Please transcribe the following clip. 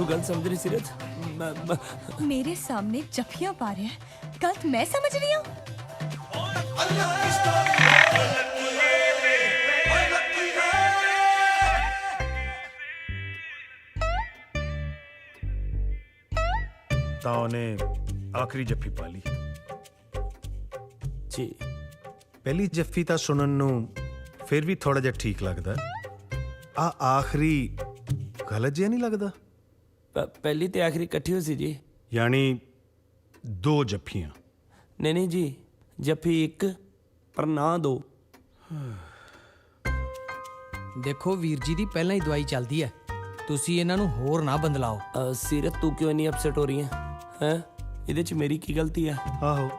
तू गलत समझ रही सीरत। मेरे सामने जफियां पा रहे हैं, गलत मैं समझ रही हूँ? ਤਾਂ ਉਹਨੇ ਆਖਰੀ ਜੱਫੀ ਪਾ ਲਈ। जी ਪਹਿਲੀ ਜੱਫੀ ਤਾਂ ਸੁਣਨ ਨੂੰ ਫਿਰ ਵੀ ਥੋੜਾ ਜਿਹਾ ਠੀਕ ਲੱਗਦਾ, ਆ ਆਖਰੀ ਗਲਤ ਜਿਹਾ ਨਹੀਂ ਲੱਗਦਾ? पहली तो आखिरी इकट्ठी हुई सी जी। ਯਾਨੀ ਦੋ ਜੱਫੀਆਂ। नहीं नहीं जी, जफ्फी एक पर ना दो। ਦੇਖੋ ਵੀਰ ਜੀ ਦੀ ਪਹਿਲਾਂ ਹੀ ਦਵਾਈ ਚੱਲਦੀ ਹੈ, ਤੁਸੀਂ ਇਹਨਾਂ ਨੂੰ ਹੋਰ ਨਾ ਬੰਦਲਾਓ। सीरत तू क्यों इन्नी अपसेट हो रही है? हैं? ਇਹਦੇ ਚ ਮੇਰੀ ਕੀ ਗਲਤੀ ਹੈ? ਆਹੋ